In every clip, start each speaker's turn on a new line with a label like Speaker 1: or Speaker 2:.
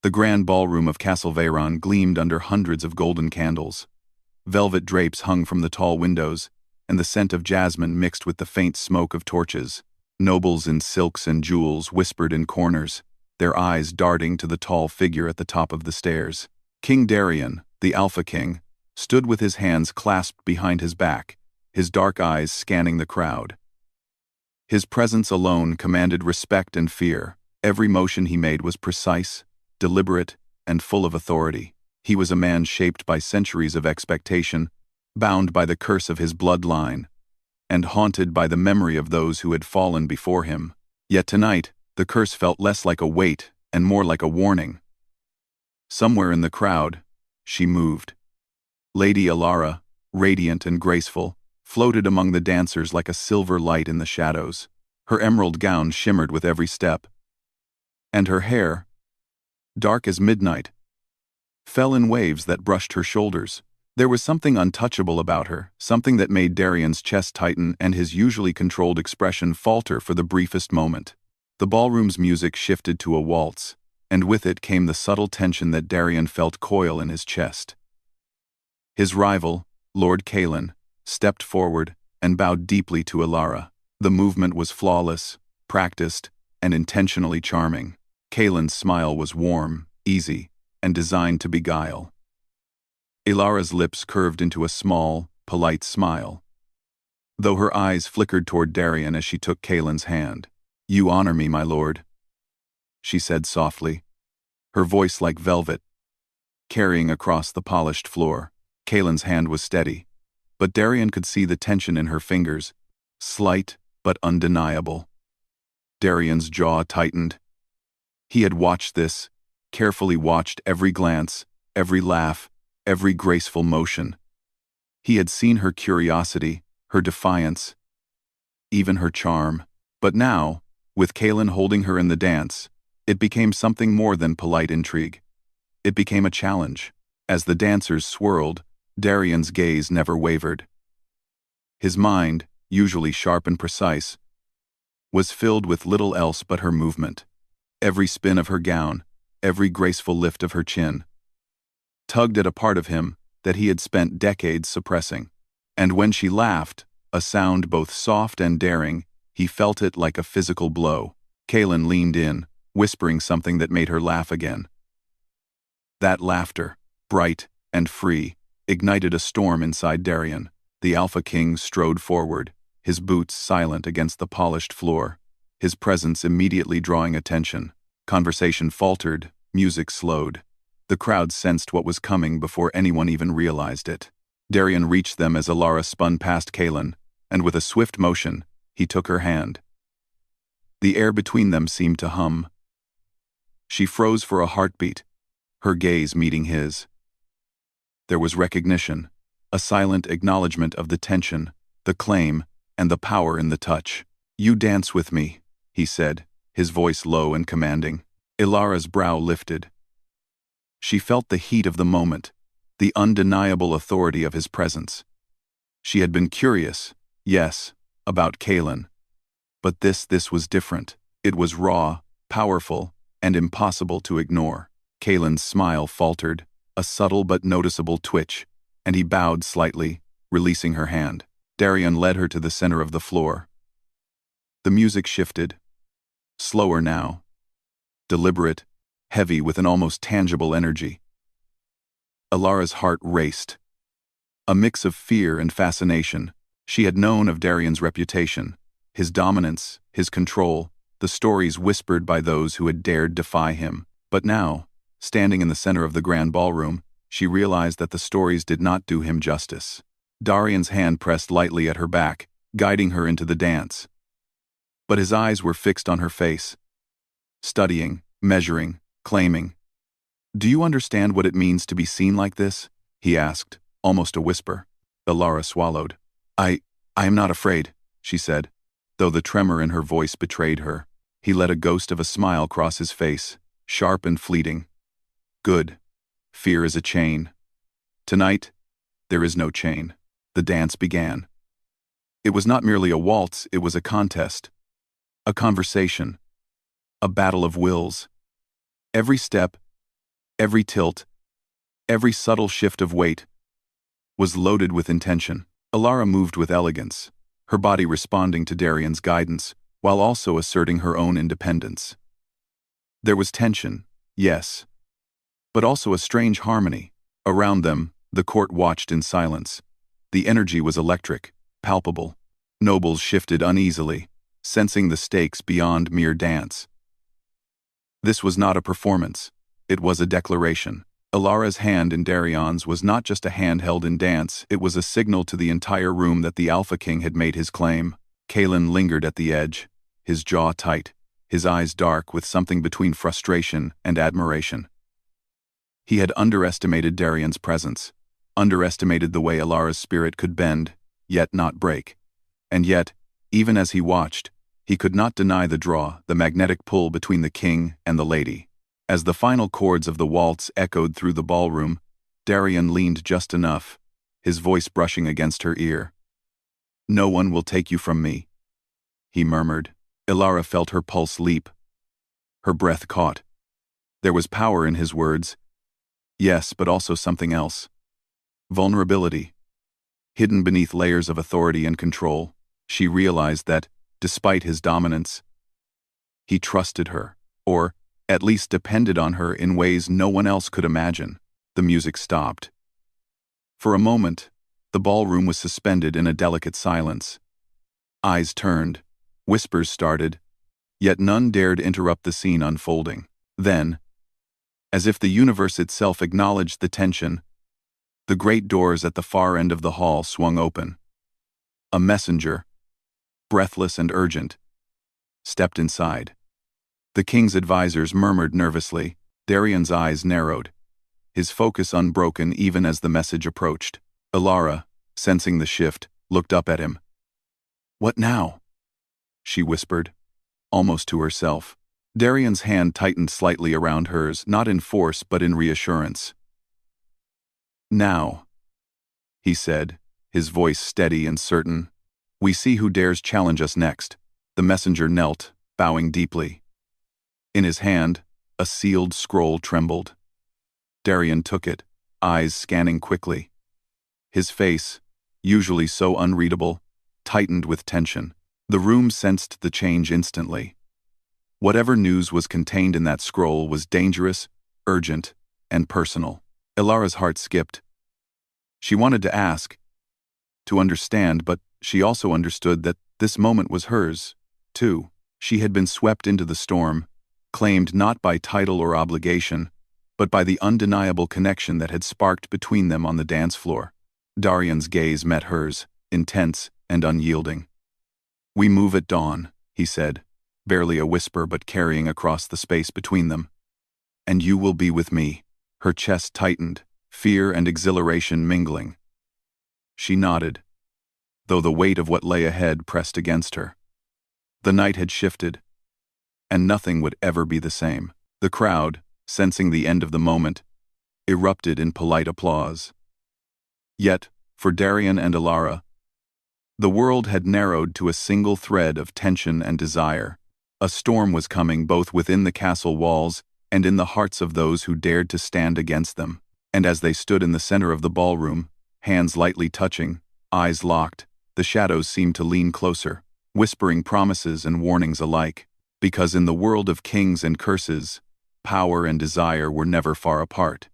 Speaker 1: The grand ballroom of Castle Veyron gleamed under hundreds of golden candles. Velvet drapes hung from the tall windows, and the scent of jasmine mixed with the faint smoke of torches. Nobles in silks and jewels whispered in corners, their eyes darting to the tall figure at the top of the stairs. King Darien, the Alpha King, stood with his hands clasped behind his back, his dark eyes scanning the crowd. His presence alone commanded respect and fear. Every motion he made was precise, deliberate, and full of authority. He was a man shaped by centuries of expectation, bound by the curse of his bloodline, and haunted by the memory of those who had fallen before him. Yet tonight, the curse felt less like a weight and more like a warning. Somewhere in the crowd, she moved. Lady Alara, radiant and graceful, floated among the dancers like a silver light in the shadows. Her emerald gown shimmered with every step, and her hair, dark as midnight, fell in waves that brushed her shoulders. There was something untouchable about her, something that made Darien's chest tighten and his usually controlled expression falter for the briefest moment. The ballroom's music shifted to a waltz, and with it came the subtle tension that Darien felt coil in his chest. His rival, Lord Kalen, stepped forward and bowed deeply to Alara. The movement was flawless, practiced, and intentionally charming. Kalen's smile was warm, easy, and designed to beguile. Ilara's lips curved into a small, polite smile, though her eyes flickered toward Darien as she took Kalen's hand. "You honor me, my lord," she said softly, her voice like velvet, carrying across the polished floor. Kalen's hand was steady, but Darien could see the tension in her fingers, slight but undeniable. Darien's jaw tightened. He had watched this, carefully watched every glance, every laugh, every graceful motion. He had seen her curiosity, her defiance, even her charm. But now, with Kalen holding her in the dance, it became something more than polite intrigue. It became a challenge. As the dancers swirled, Darien's gaze never wavered. His mind, usually sharp and precise, was filled with little else but her movement. Every spin of her gown, every graceful lift of her chin, tugged at a part of him that he had spent decades suppressing. And when she laughed, a sound both soft and daring, he felt it like a physical blow. Kalen leaned in, whispering something that made her laugh again. That laughter, bright and free, ignited a storm inside Darien. The Alpha King strode forward, his boots silent against the polished floor, his presence immediately drawing attention. Conversation faltered, music slowed. The crowd sensed what was coming before anyone even realized it. Darien reached them as Alara spun past Kalen, and with a swift motion, he took her hand. The air between them seemed to hum. She froze for a heartbeat, her gaze meeting his. There was recognition, a silent acknowledgement of the tension, the claim, and the power in the touch. "You dance with me," he said, his voice low and commanding. Ilara's brow lifted. She felt the heat of the moment, the undeniable authority of his presence. She had been curious, yes, about Kalen. But this was different. It was raw, powerful, and impossible to ignore. Kalen's smile faltered, a subtle but noticeable twitch, and he bowed slightly, releasing her hand. Darien led her to the center of the floor. The music shifted. Slower now. Deliberate, heavy with an almost tangible energy. Alara's heart raced. A mix of fear and fascination. She had known of Darien's reputation, his dominance, his control, the stories whispered by those who had dared defy him. But now, standing in the center of the grand ballroom, she realized that the stories did not do him justice. Darien's hand pressed lightly at her back, guiding her into the dance. But his eyes were fixed on her face, studying, measuring, claiming. "Do you understand what it means to be seen like this?" he asked, almost a whisper. Alara swallowed. I am not afraid," she said, though the tremor in her voice betrayed her. He let a ghost of a smile cross his face, sharp and fleeting. "Good. Fear is a chain. Tonight, there is no chain." The dance began. It was not merely a waltz, it was a contest. A conversation. A battle of wills. Every step, Every tilt, every subtle shift of weight, was loaded with intention. Alara moved with elegance, her body responding to Darian's guidance, while also asserting her own independence. There was tension, yes, but also a strange harmony. Around them, the court watched in silence. The energy was electric, palpable. Nobles shifted uneasily, sensing the stakes beyond mere dance. This was not a performance, it was a declaration. Alara's hand in Darian's was not just a hand held in dance, it was a signal to the entire room that the Alpha King had made his claim. Kalen lingered at the edge, his jaw tight, his eyes dark with something between frustration and admiration. He had underestimated Darian's presence, underestimated the way Alara's spirit could bend, yet not break. And yet, even as he watched, he could not deny the draw, the magnetic pull between the king and the lady. As the final chords of the waltz echoed through the ballroom, Darian leaned just enough, his voice brushing against her ear. "No one will take you from me," he murmured. Alara felt her pulse leap. Her breath caught. There was power in his words. Yes, but also something else. Vulnerability. Hidden beneath layers of authority and control, she realized that, despite his dominance, he trusted her, or at least depended on her in ways no one else could imagine. The music stopped. For a moment, the ballroom was suspended in a delicate silence. Eyes turned, whispers started, yet none dared interrupt the scene unfolding. Then, as if the universe itself acknowledged the tension, the great doors at the far end of the hall swung open. A messenger, breathless and urgent, stepped inside. The king's advisors murmured nervously. Darian's eyes narrowed, his focus unbroken even as the message approached. Alara, sensing the shift, looked up at him. "What now?" she whispered, almost to herself. Darian's hand tightened slightly around hers, not in force but in reassurance. "Now," he said, his voice steady and certain, "we see who dares challenge us next." The messenger knelt, bowing deeply. In his hand, a sealed scroll trembled. Darian took it, eyes scanning quickly. His face, usually so unreadable, tightened with tension. The room sensed the change instantly. Whatever news was contained in that scroll was dangerous, urgent, and personal. Alara's heart skipped. She wanted to ask, to understand, but she also understood that this moment was hers, too. She had been swept into the storm, claimed not by title or obligation, but by the undeniable connection that had sparked between them on the dance floor. Darian's gaze met hers, intense and unyielding. "We move at dawn," he said, barely a whisper but carrying across the space between them. "And you will be with me." Her chest tightened, fear and exhilaration mingling. She nodded, though the weight of what lay ahead pressed against her. The night had shifted, and nothing would ever be the same. The crowd, sensing the end of the moment, erupted in polite applause. Yet, for Darian and Alara, the world had narrowed to a single thread of tension and desire. A storm was coming both within the castle walls and in the hearts of those who dared to stand against them. And as they stood in the center of the ballroom, hands lightly touching, eyes locked, the shadows seemed to lean closer, whispering promises and warnings alike. Because in the world of kings and curses, power and desire were never far apart.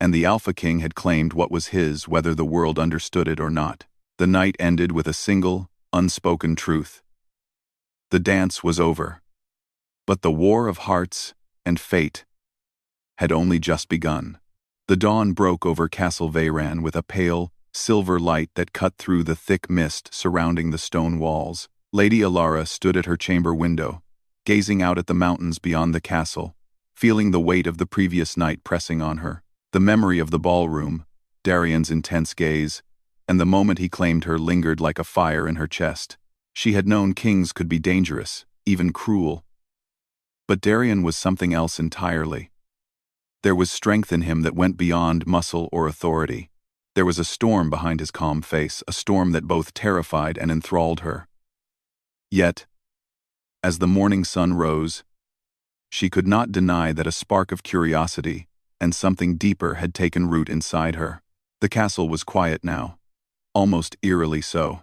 Speaker 1: And the Alpha King had claimed what was his whether the world understood it or not. The night ended with a single, unspoken truth. The dance was over. But the war of hearts and fate had only just begun. The dawn broke over Castle Veyran with a pale, silver light that cut through the thick mist surrounding the stone walls. Lady Alara stood at her chamber window, gazing out at the mountains beyond the castle, feeling the weight of the previous night pressing on her. The memory of the ballroom, Darian's intense gaze, and the moment he claimed her lingered like a fire in her chest. She had known kings could be dangerous, even cruel. But Darian was something else entirely. There was strength in him that went beyond muscle or authority. There was a storm behind his calm face, a storm that both terrified and enthralled her. Yet, as the morning sun rose, she could not deny that a spark of curiosity, and something deeper had taken root inside her. The castle was quiet now, almost eerily so.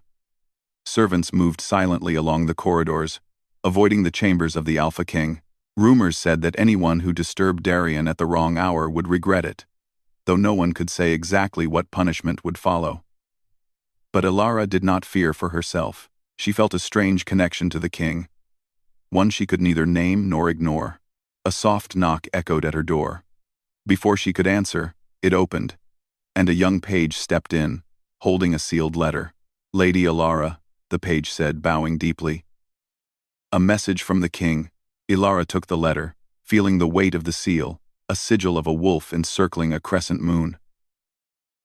Speaker 1: Servants moved silently along the corridors, avoiding the chambers of the Alpha King. Rumors said that anyone who disturbed Darien at the wrong hour would regret it, though no one could say exactly what punishment would follow. But Ilara did not fear for herself. She felt a strange connection to the king, one she could neither name nor ignore. A soft knock echoed at her door. Before she could answer, it opened, and a young page stepped in, holding a sealed letter. "Lady Ilara," the page said, bowing deeply. "A message from the king." Ilara took the letter, feeling the weight of the seal, a sigil of a wolf encircling a crescent moon.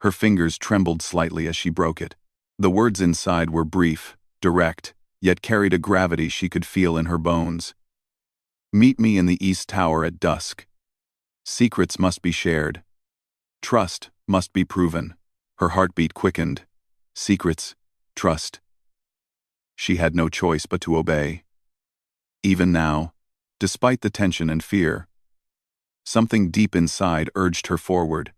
Speaker 1: Her fingers trembled slightly as she broke it. The words inside were brief, direct, yet carried a gravity she could feel in her bones. "Meet me in the East Tower at dusk. Secrets must be shared. Trust must be proven." Her heartbeat quickened. Secrets, trust. She had no choice but to obey. Even now, despite the tension and fear, something deep inside urged her forward.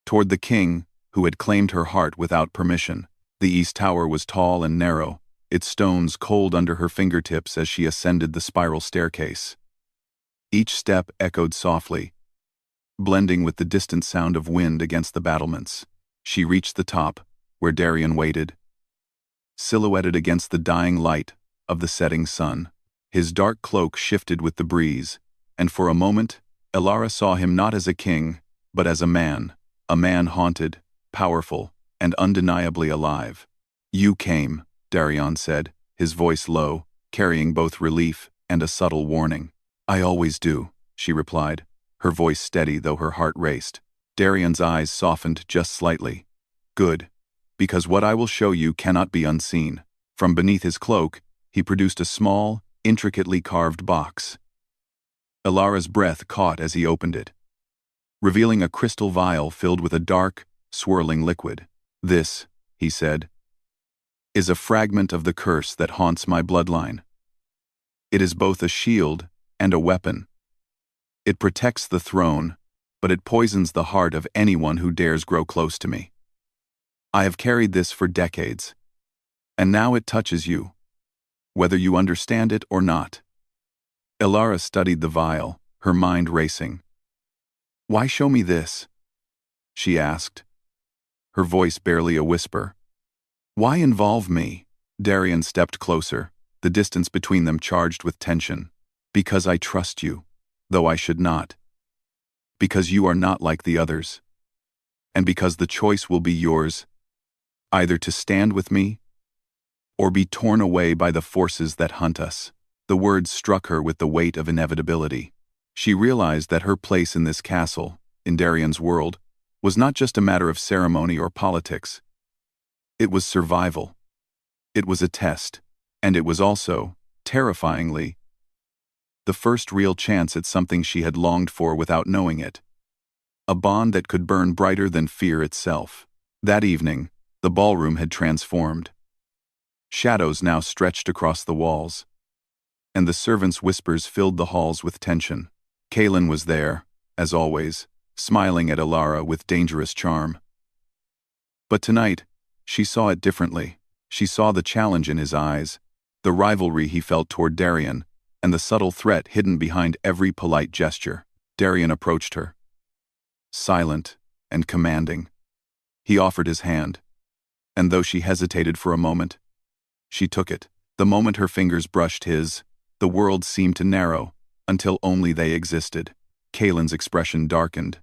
Speaker 1: Toward the king, who had claimed her heart without permission. The East Tower was tall and narrow, its stones cold under her fingertips as she ascended the spiral staircase. Each step echoed softly, blending with the distant sound of wind against the battlements. She reached the top, where Darien waited, silhouetted against the dying light of the setting sun. His dark cloak shifted with the breeze, and for a moment, Ilara saw him not as a king, but as a man haunted, powerful, and undeniably alive. "You came," Darien said, his voice low, carrying both relief and a subtle warning. "I always do," she replied, her voice steady though her heart raced. Darien's eyes softened just slightly. "Good, because what I will show you cannot be unseen." From beneath his cloak, he produced a small, intricately carved box. Ilara's breath caught as he opened it, revealing a crystal vial filled with a dark, swirling liquid. "This," he said, "is a fragment of the curse that haunts my bloodline. It is both a shield and a weapon. It protects the throne, but it poisons the heart of anyone who dares grow close to me. I have carried this for decades, and now it touches you, whether you understand it or not." Ilara studied the vial, her mind racing. "Why show me this?" she asked, her voice barely a whisper. "Why involve me?" Darien stepped closer, the distance between them charged with tension. "Because I trust you, though I should not. Because you are not like the others. And because the choice will be yours, either to stand with me or be torn away by the forces that hunt us." The words struck her with the weight of inevitability. She realized that her place in this castle, in Darien's world, was not just a matter of ceremony or politics. It was survival. It was a test, and it was also, terrifyingly, the first real chance at something she had longed for without knowing it. A bond that could burn brighter than fear itself. That evening, the ballroom had transformed. Shadows now stretched across the walls, and the servants' whispers filled the halls with tension. Kalen was there, as always, smiling at Ilara with dangerous charm. But tonight, she saw it differently. She saw the challenge in his eyes, the rivalry he felt toward Darien, and the subtle threat hidden behind every polite gesture. Darien approached her, silent and commanding. He offered his hand, and though she hesitated for a moment, she took it. The moment her fingers brushed his, the world seemed to narrow, until only they existed. Kalen's expression darkened,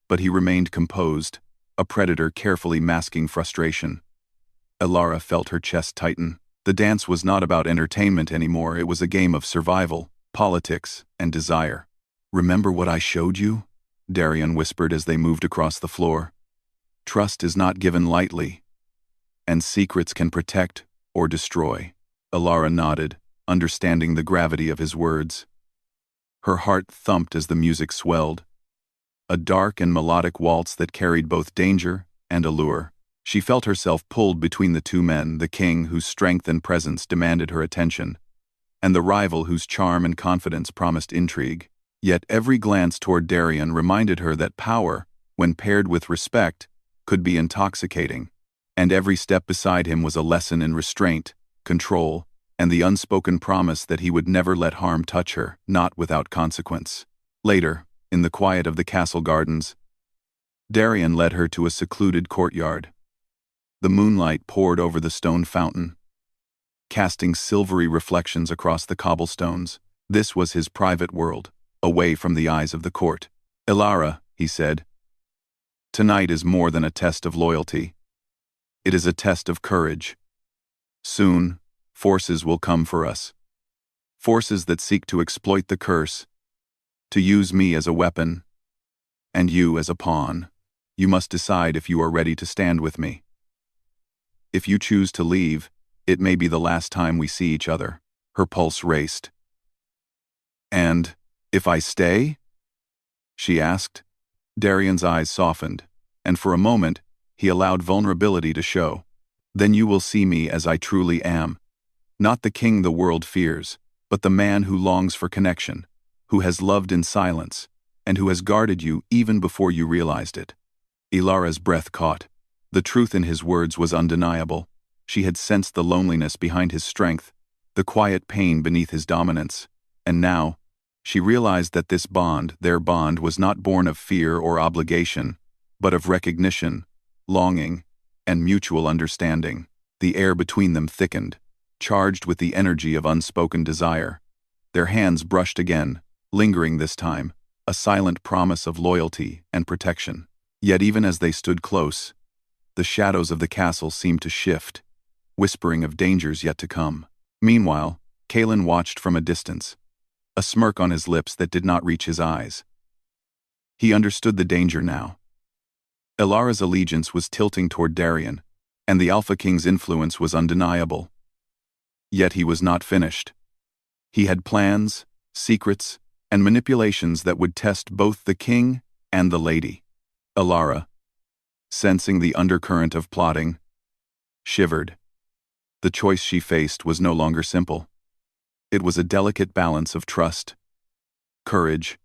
Speaker 1: but he remained composed, a predator carefully masking frustration. Ilara felt her chest tighten. The dance was not about entertainment anymore, it was a game of survival, politics, and desire. "Remember what I showed you?" Darien whispered as they moved across the floor. "Trust is not given lightly, and secrets can protect or destroy." Ilara nodded, understanding the gravity of his words. Her heart thumped as the music swelled, a dark and melodic waltz that carried both danger and allure. She felt herself pulled between the two men, the king whose strength and presence demanded her attention, and the rival whose charm and confidence promised intrigue. Yet every glance toward Darien reminded her that power, when paired with respect, could be intoxicating, and every step beside him was a lesson in restraint, control, and the unspoken promise that he would never let harm touch her, not without consequence. Later, in the quiet of the castle gardens, Darien led her to a secluded courtyard. The moonlight poured over the stone fountain, casting silvery reflections across the cobblestones. This was his private world, away from the eyes of the court. "Elara," he said, "tonight is more than a test of loyalty. It is a test of courage. Soon, forces will come for us. Forces that seek to exploit the curse, to use me as a weapon, and you as a pawn. You must decide if you are ready to stand with me. If you choose to leave, it may be the last time we see each other." Her pulse raced. "And if I stay?" she asked. Darien's eyes softened, and for a moment, he allowed vulnerability to show. "Then you will see me as I truly am. Not the king the world fears, but the man who longs for connection, who has loved in silence, and who has guarded you even before you realized it." Elara's breath caught. The truth in his words was undeniable. She had sensed the loneliness behind his strength, the quiet pain beneath his dominance, and now, she realized that this bond, their bond, was not born of fear or obligation, but of recognition, longing, and mutual understanding. The air between them thickened, charged with the energy of unspoken desire. Their hands brushed again, lingering this time, a silent promise of loyalty and protection. Yet even as they stood close, the shadows of the castle seemed to shift, whispering of dangers yet to come. Meanwhile, Kalen watched from a distance, a smirk on his lips that did not reach his eyes. He understood the danger now. Elara's allegiance was tilting toward Darien, and the Alpha King's influence was undeniable. Yet he was not finished. He had plans, secrets, and manipulations that would test both the king and the lady. Elara, sensing the undercurrent of plotting, shivered. The choice she faced was no longer simple. It was a delicate balance of trust, courage,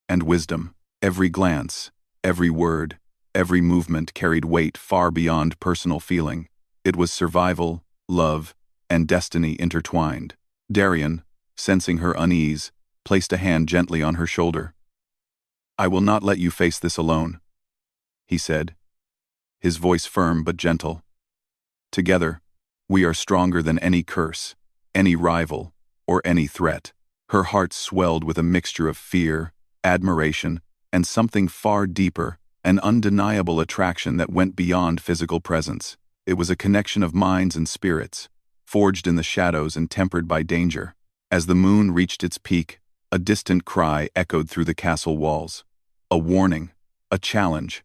Speaker 1: and wisdom. Every glance, every word, every movement carried weight far beyond personal feeling. It was survival, love, and destiny intertwined. Darien, sensing her unease, placed a hand gently on her shoulder. "I will not let you face this alone," he said, his voice firm but gentle. "Together, we are stronger than any curse, any rival, or any threat." Her heart swelled with a mixture of fear, admiration, and something far deeper, an undeniable attraction that went beyond physical presence. It was a connection of minds and spirits, forged in the shadows and tempered by danger. As the moon reached its peak, a distant cry echoed through the castle walls. A warning, a challenge.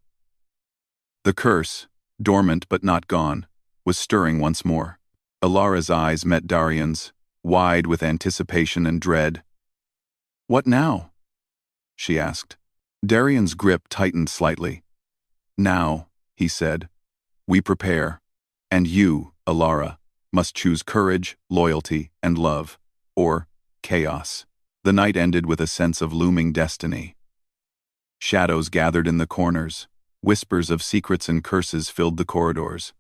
Speaker 1: The curse, dormant but not gone, was stirring once more. Elara's eyes met Darien's, wide with anticipation and dread. "What now?" she asked. Darien's grip tightened slightly. "Now," he said, "we prepare. And you, Elara, must choose courage, loyalty, and love, or chaos." The night ended with a sense of looming destiny. Shadows gathered in the corners, whispers of secrets and curses filled the corridors,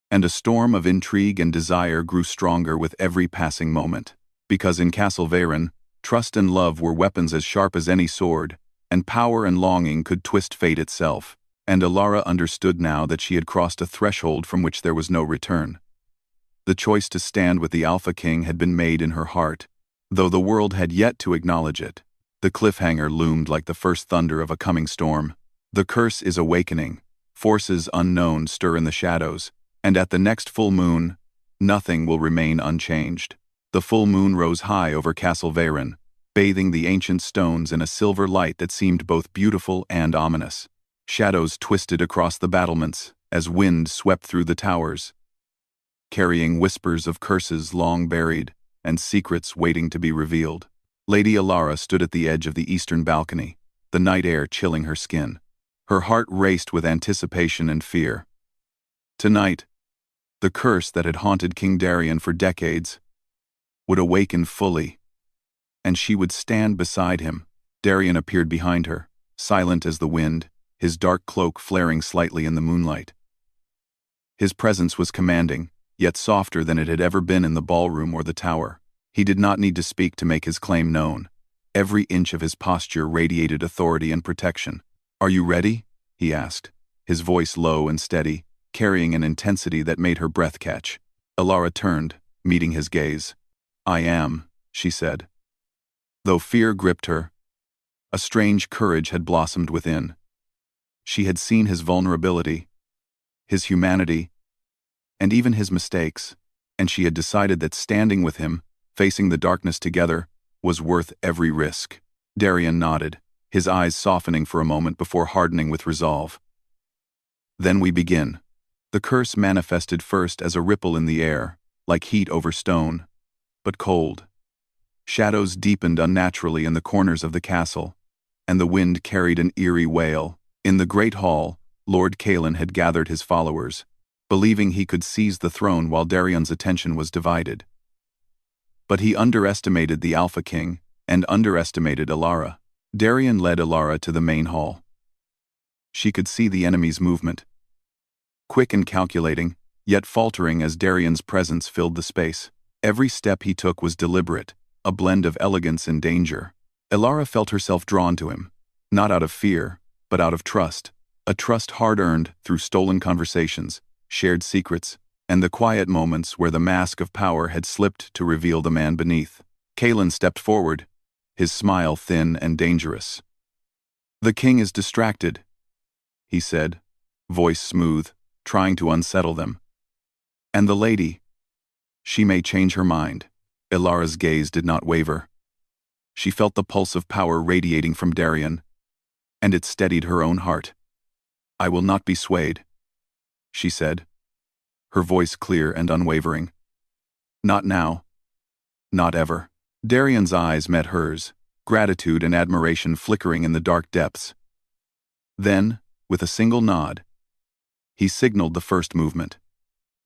Speaker 1: and a storm of intrigue and desire grew stronger with every passing moment. Because in Castle Veyron, trust and love were weapons as sharp as any sword, and power and longing could twist fate itself. And Elara understood now that she had crossed a threshold from which there was no return. The choice to stand with the Alpha King had been made in her heart, though the world had yet to acknowledge it. The cliffhanger loomed like the first thunder of a coming storm. The curse is awakening, forces unknown stir in the shadows, and at the next full moon, nothing will remain unchanged. The full moon rose high over Castle Veyron, bathing the ancient stones in a silver light that seemed both beautiful and ominous. Shadows twisted across the battlements as wind swept through the towers, carrying whispers of curses long buried and secrets waiting to be revealed. Lady Elara stood at the edge of the eastern balcony, the night air chilling her skin. Her heart raced with anticipation and fear. Tonight, the curse that had haunted King Darien for decades would awaken fully, and she would stand beside him, Darien appeared behind her, silent as the wind, his dark cloak flaring slightly in the moonlight. His presence was commanding, yet softer than it had ever been in the ballroom or the tower. He did not need to speak to make his claim known. Every inch of his posture radiated authority and protection. "Are you ready?" he asked, his voice low and steady, carrying an intensity that made her breath catch. Alara turned, meeting his gaze. "I am," she said. Though fear gripped her, a strange courage had blossomed within. She had seen his vulnerability, his humanity, and even his mistakes, and she had decided that standing with him, facing the darkness together, was worth every risk. Darien nodded, his eyes softening for a moment before hardening with resolve. "Then we begin." The curse manifested first as a ripple in the air, like heat over stone, but cold. Shadows deepened unnaturally in the corners of the castle, and the wind carried an eerie wail. In the great hall, Lord Kalen had gathered his followers, believing he could seize the throne while Darien's attention was divided. But he underestimated the Alpha King, and underestimated Alara. Darien led Alara to the main hall. She could see the enemy's movement, quick and calculating, yet faltering as Darien's presence filled the space. Every step he took was deliberate, a blend of elegance and danger. Alara felt herself drawn to him, not out of fear, but out of trust, a trust hard-earned through stolen conversations, shared secrets, and the quiet moments where the mask of power had slipped to reveal the man beneath. Kalen stepped forward, his smile thin and dangerous. "The king is distracted," he said, voice smooth, trying to unsettle them. "And the lady, she may change her mind." Alara's gaze did not waver. She felt the pulse of power radiating from Darien, and it steadied her own heart. "I will not be swayed," she said, her voice clear and unwavering. "Not now. Not ever." Darien's eyes met hers, gratitude and admiration flickering in the dark depths. Then, with a single nod, he signaled the first movement.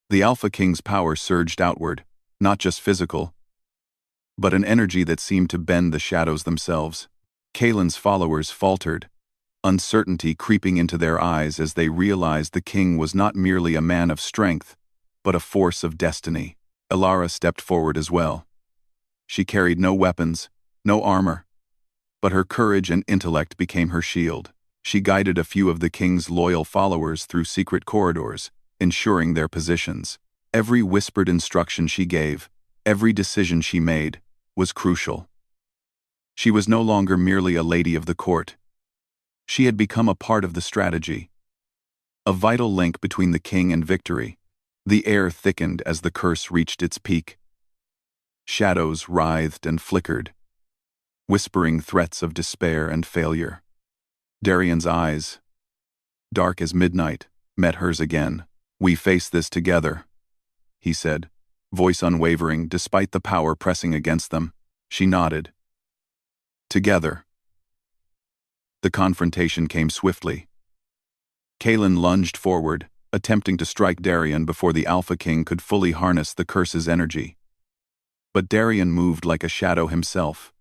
Speaker 1: The Alpha King's power surged outward, not just physical, but an energy that seemed to bend the shadows themselves. Kalen's followers faltered, uncertainty creeping into their eyes as they realized the king was not merely a man of strength, but a force of destiny. Alara stepped forward as well. She carried no weapons, no armor, but her courage and intellect became her shield. She guided a few of the king's loyal followers through secret corridors, ensuring their positions. Every whispered instruction she gave, every decision she made, was crucial. She was no longer merely a lady of the court. She had become a part of the strategy, a vital link between the king and victory. The air thickened as the curse reached its peak. Shadows writhed and flickered, whispering threats of despair and failure. Darien's eyes, dark as midnight, met hers again. "We face this together," he said, voice unwavering despite the power pressing against them. She nodded. "Together." The confrontation came swiftly. Kalen lunged forward, attempting to strike Darien before the Alpha King could fully harness the curse's energy. But Darien moved like a shadow himself,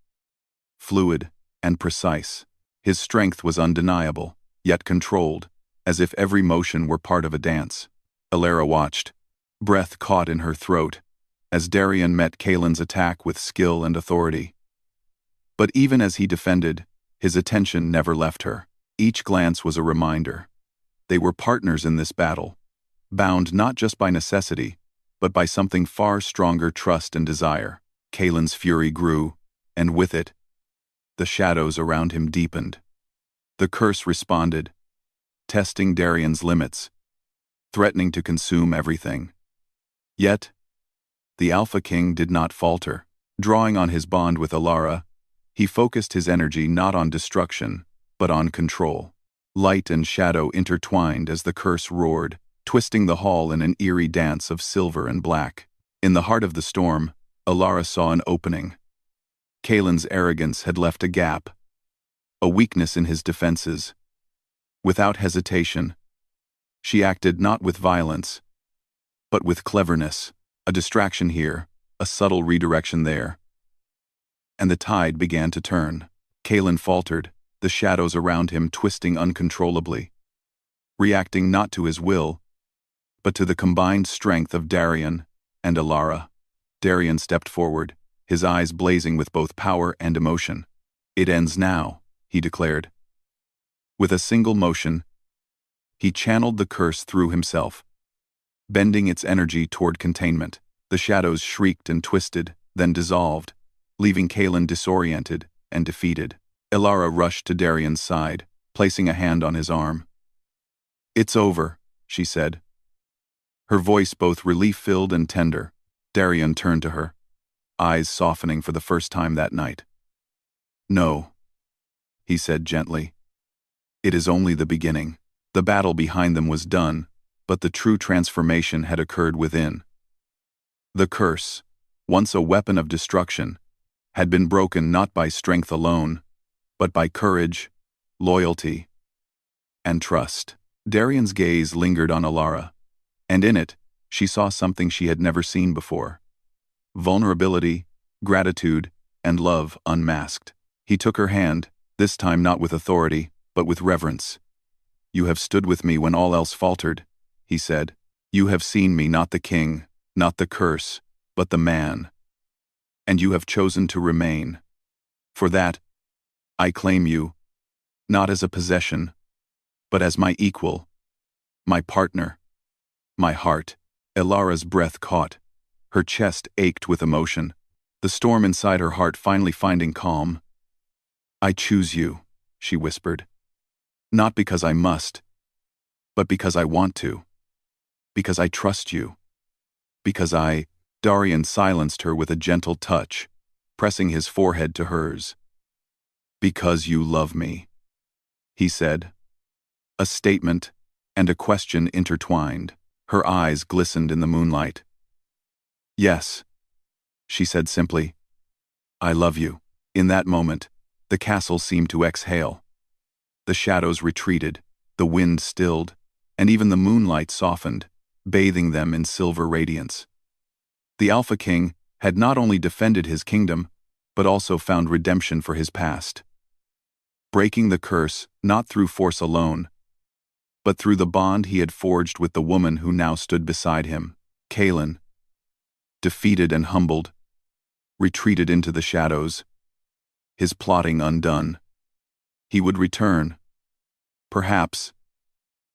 Speaker 1: fluid and precise. His strength was undeniable, yet controlled, as if every motion were part of a dance. Alara watched, breath caught in her throat, as Darien met Kalen's attack with skill and authority. But even as he defended, his attention never left her. Each glance was a reminder. They were partners in this battle, bound not just by necessity, but by something far stronger: trust and desire. Kalen's fury grew, and with it, the shadows around him deepened. The curse responded, testing Darien's limits, threatening to consume everything. Yet, the Alpha King did not falter. Drawing on his bond with Alara, he focused his energy not on destruction, but on control. Light and shadow intertwined as the curse roared, twisting the hall in an eerie dance of silver and black. In the heart of the storm, Alara saw an opening. Kalen's arrogance had left a gap, a weakness in his defenses. Without hesitation, she acted not with violence, but with cleverness, a distraction here, a subtle redirection there. And the tide began to turn. Kalen faltered, the shadows around him twisting uncontrollably, reacting not to his will, but to the combined strength of Darian and Alara. Darian stepped forward, his eyes blazing with both power and emotion. "It ends now," he declared. With a single motion, he channeled the curse through himself, bending its energy toward containment. The shadows shrieked and twisted, then dissolved, leaving Kalen disoriented and defeated. Alara rushed to Darian's side, placing a hand on his arm. "It's over," she said, her voice both relief-filled and tender. Darian turned to her, eyes softening for the first time that night. "No," he said gently. "It is only the beginning." The battle behind them was done, but the true transformation had occurred within. The curse, once a weapon of destruction, had been broken not by strength alone, but by courage, loyalty, and trust. Darian's gaze lingered on Alara, and in it, she saw something she had never seen before. Vulnerability, gratitude, and love unmasked. He took her hand, this time not with authority, but with reverence. "You have stood with me when all else faltered," he said. "You have seen me not the king, not the curse, but the man. And you have chosen to remain. For that, I claim you, not as a possession, but as my equal, my partner, my heart." Alara's breath caught. Her chest ached with emotion, the storm inside her heart finally finding calm. "I choose you," she whispered. "Not because I must, but because I want to. Because I trust you. Because I—" Darian silenced her with a gentle touch, pressing his forehead to hers. "Because you love me," he said. A statement and a question intertwined. Her eyes glistened in the moonlight. "Yes," she said simply. "I love you." In that moment, the castle seemed to exhale. The shadows retreated, the wind stilled, and even the moonlight softened, bathing them in silver radiance. The Alpha King had not only defended his kingdom, but also found redemption for his past. Breaking the curse not through force alone, but through the bond he had forged with the woman who now stood beside him. Kalen, defeated and humbled, retreated into the shadows, his plotting undone. He would return, perhaps,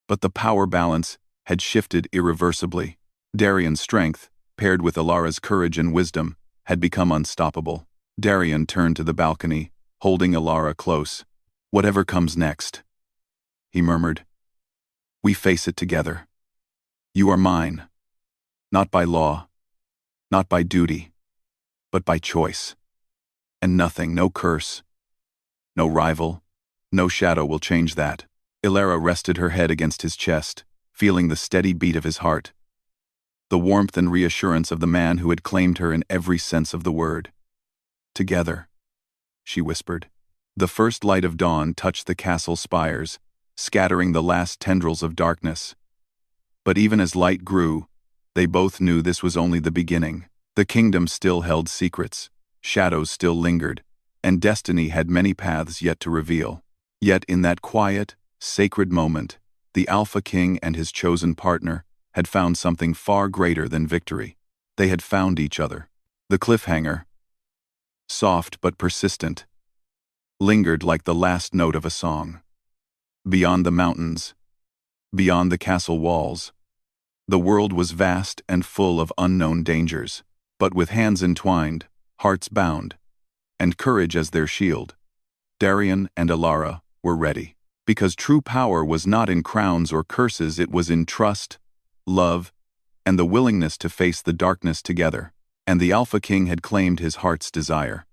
Speaker 1: but the power balance had shifted irreversibly. Darian's strength, paired with Alara's courage and wisdom, had become unstoppable. Darian turned to the balcony, holding Alara close. "Whatever comes next," he murmured, "we face it together. You are mine, not by law, not by duty, but by choice. And nothing, no curse, no rival, no shadow will change that." Alara rested her head against his chest, feeling the steady beat of his heart. The warmth and reassurance of the man who had claimed her in every sense of the word. "Together," she whispered. The first light of dawn touched the castle spires, scattering the last tendrils of darkness. But even as light grew, they both knew this was only the beginning. The kingdom still held secrets, shadows still lingered, and destiny had many paths yet to reveal. Yet in that quiet, sacred moment, the Alpha King and his chosen partner had found something far greater than victory. They had found each other. The cliffhanger, soft but persistent, lingered like the last note of a song. Beyond the mountains, beyond the castle walls, the world was vast and full of unknown dangers, but with hands entwined, hearts bound, and courage as their shield, Darian and Alara were ready. Because true power was not in crowns or curses, it was in trust, love, and the willingness to face the darkness together. And the Alpha King had claimed his heart's desire.